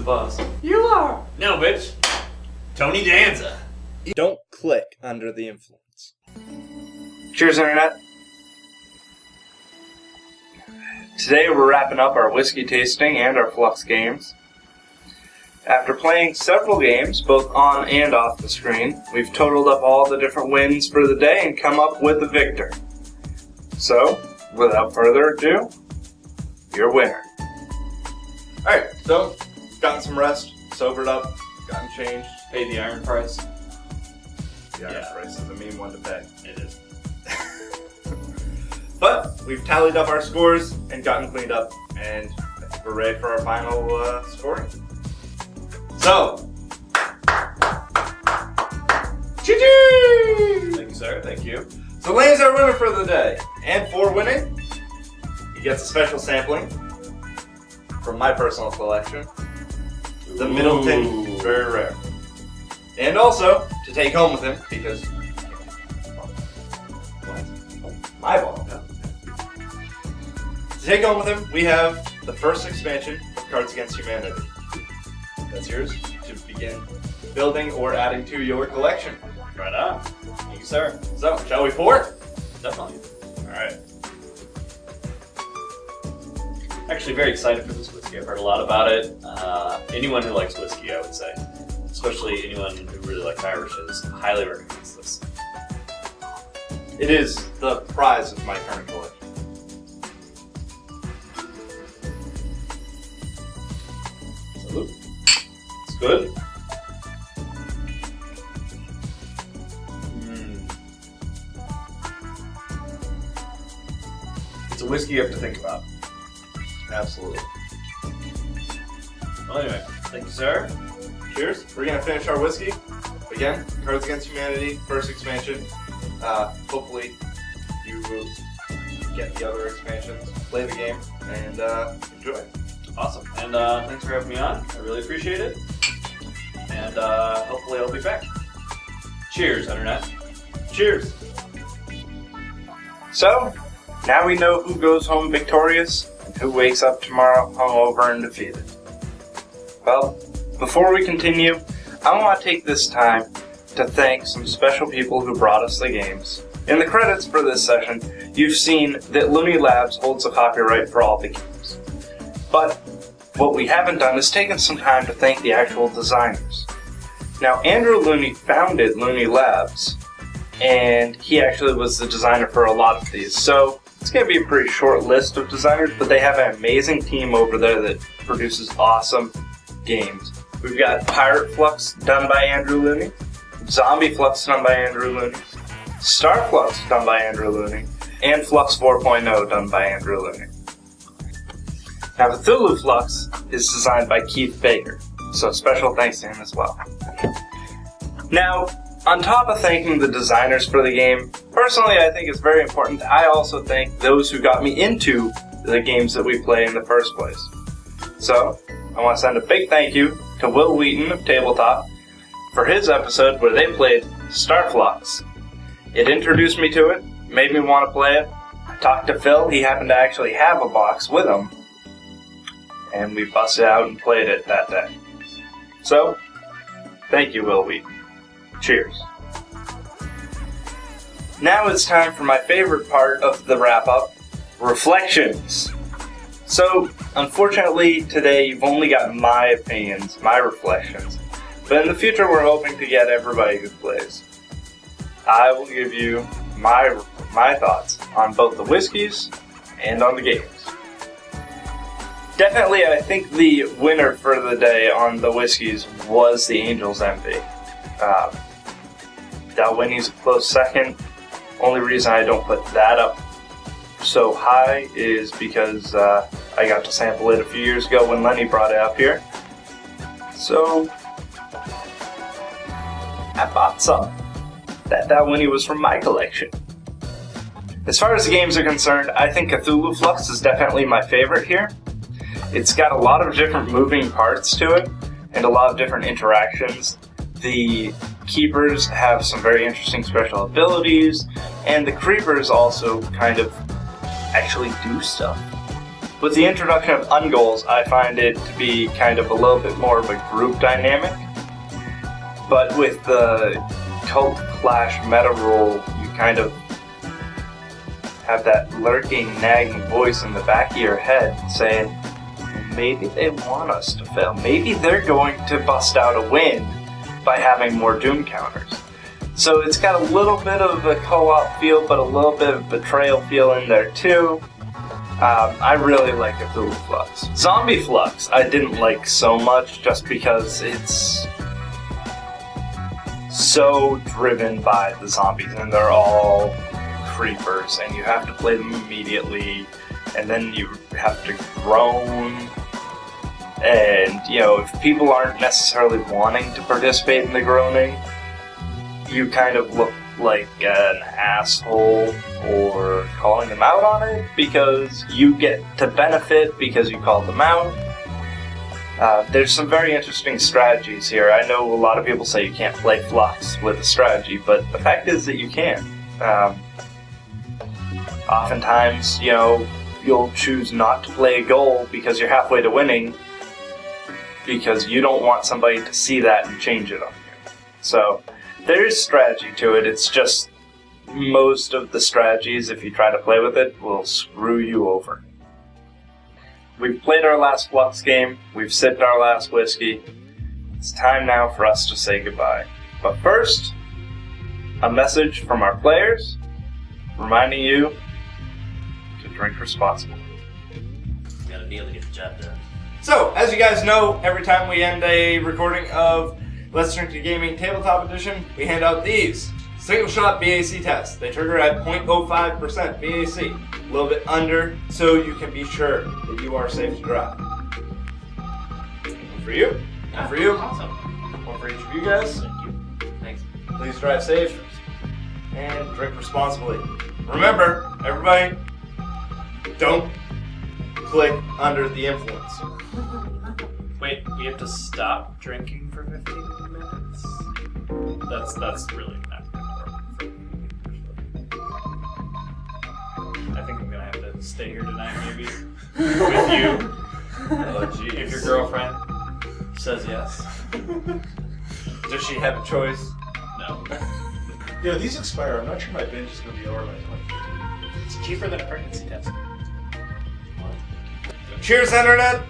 the boss. You are! No, bitch. Tony Danza. Don't click under the influence. Cheers, Internet. Today we're wrapping up our whiskey tasting and our Fluxx games. After playing several games, both on and off the screen, we've totaled up all the different wins for the day and come up with a victor. So, without further ado, your winner. Alright, so, gotten some rest, sobered up, gotten changed. Pay the iron price. The iron price is a mean one to pay. It is. But, we've tallied up our scores and gotten cleaned up, and I think we're ready for our final scoring. So, choo-choo! Thank you, sir. Thank you. So Lane's our winner for the day. And for winning, he gets a special sampling from my personal collection. The Middleton, very rare. And also, to take home with him, because... What? My ball. No. To take home with him, we have the first expansion of Cards Against Humanity. That's yours to begin building or adding to your collection. Right on. Thank you, sir. So, shall we pour it? Definitely. Alright. Actually, very excited for this whiskey. I've heard a lot about it. Anyone who likes whiskey, I would say, especially anyone who really likes Irishes, highly recommends this. It is the prize of my current collection. Salute. It's good. It's a whiskey you have to think about. Absolutely. Well, anyway, thank you, sir. Cheers. We're going to finish our whiskey. Again, Cards Against Humanity, first expansion. Hopefully you will get the other expansions, play the game, and enjoy. Awesome. And thanks for having me on. I really appreciate it. And hopefully I'll be back. Cheers, Internet. Cheers. So, now we know who goes home victorious and who wakes up tomorrow hungover and defeated. Well, before we continue, I want to take this time to thank some special people who brought us the games. In the credits for this session, you've seen that Looney Labs holds the copyright for all the games. But what we haven't done is taken some time to thank the actual designers. Now, Andrew Looney founded Looney Labs, and he actually was the designer for a lot of these. So it's going to be a pretty short list of designers, but they have an amazing team over there that produces awesome games. We've got Pirate Fluxx done by Andrew Looney, Zombie Fluxx done by Andrew Looney, Star Fluxx done by Andrew Looney, and Fluxx 4.0 done by Andrew Looney. Now, Cthulhu Fluxx is designed by Keith Baker, so special thanks to him as well. Now, on top of thanking the designers for the game, personally I think it's very important that I also thank those who got me into the games that we play in the first place. So, I want to send a big thank you to Will Wheaton of Tabletop for his episode where they played Star Fluxx. It introduced me to it, made me want to play it. I talked to Phil, he happened to actually have a box with him, and we busted out and played it that day. So, thank you, Will Wheaton. Cheers. Now it's time for my favorite part of the wrap-up, reflections. So, unfortunately, today you've only got my opinions, my reflections, but in the future we're hoping to get everybody who plays. I will give you my thoughts on both the whiskeys and on the games. Definitely, I think the winner for the day on the whiskeys was the Angel's Envy. Dalwhinnie's a close second. Only reason I don't put that up so high is because I got to sample it a few years ago when Lenny brought it up here. So, I bought some. That Dalwhinnie was from my collection. As far as the games are concerned, I think Cthulhu Fluxx is definitely my favorite here. It's got a lot of different moving parts to it, and a lot of different interactions. The keepers have some very interesting special abilities, and the creepers also kind of actually do stuff. With the introduction of ungoals, I find it to be kind of a little bit more of a group dynamic. But with the cult clash meta rule, you kind of have that lurking, nagging voice in the back of your head saying, maybe they want us to fail. Maybe they're going to bust out a win by having more doom counters. So it's got a little bit of a co-op feel, but a little bit of betrayal feel in there too. I really like Cthulhu Fluxx. Zombie Fluxx I didn't like so much just because it's so driven by the zombies and they're all creepers and you have to play them immediately and then you have to groan and if people aren't necessarily wanting to participate in the groaning, you kind of look like an asshole or calling them out on it because you get to benefit because you called them out. There's some very interesting strategies here. I know a lot of people say you can't play Fluxx with a strategy, but the fact is that you can. Oftentimes, you'll choose not to play a goal because you're halfway to winning because you don't want somebody to see that and change it on you. So there is strategy to it. It's just most of the strategies, if you try to play with it, will screw you over. We've played our last Fluxx game. We've sipped our last whiskey. It's time now for us to say goodbye. But first, a message from our players reminding you to drink responsibly. We got a deal to get the job done. So, as you guys know, every time we end a recording of Let's Drink to Gaming Tabletop Edition, we hand out these. Single shot BAC tests. They trigger at 0.05% BAC. A little bit under, so you can be sure that you are safe to drive. One for you. One for you. Awesome. One for each of you guys. Thank you. Thanks. Please drive safe and drink responsibly. Remember, everybody, don't click under the influence. Wait, we have to stop drinking for 15 minutes? That's really not gonna work. I think I'm gonna have to stay here tonight maybe with you. Oh, geez. If your girlfriend says yes. Does she have a choice? No. These expire. I'm not sure my binge is going to be over by 2015. It's cheaper than a pregnancy test. Cheers, Internet!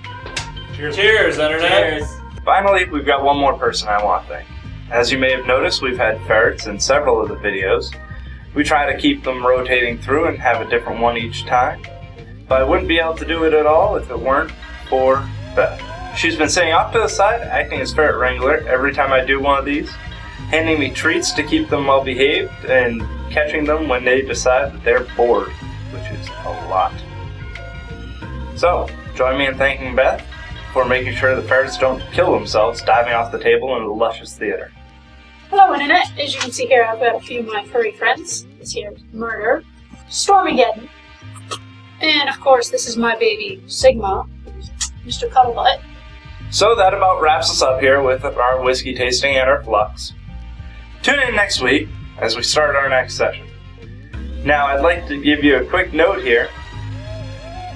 Cheers, Internet! Cheers. Finally, we've got one more person I want to thank. As you may have noticed, we've had ferrets in several of the videos. We try to keep them rotating through and have a different one each time. But I wouldn't be able to do it at all if it weren't for Beth. She's been sitting off to the side, acting as ferret wrangler every time I do one of these, handing me treats to keep them well behaved, and catching them when they decide that they're bored, which is a lot. So, join me in thanking Beth for making sure the ferrets don't kill themselves diving off the table into the luscious theater. Hello, Internet. As you can see here, I've got a few of my furry friends. This here is Murder, Stormageddon, and of course, this is my baby, Sigma, Mr. Cuddlebutt. So that about wraps us up here with our whiskey tasting and our Fluxx. Tune in next week as we start our next session. Now, I'd like to give you a quick note here.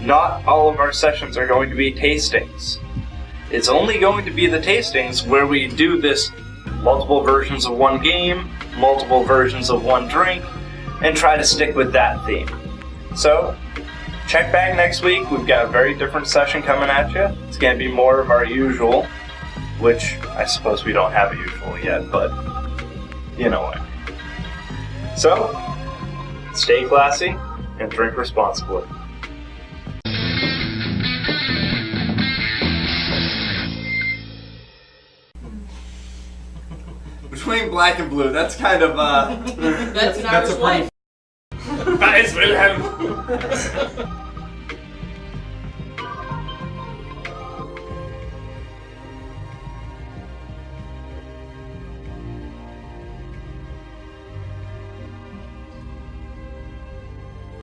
Not all of our sessions are going to be tastings. It's only going to be the tastings where we do this multiple versions of one game, multiple versions of one drink, and try to stick with that theme. So, check back next week. We've got a very different session coming at you. It's going to be more of our usual, which I suppose we don't have a usual yet, but you know what. So, stay classy and drink responsibly. Between black and blue, that's kind of, That's an Irish a pretty... life. That is Wilhelm!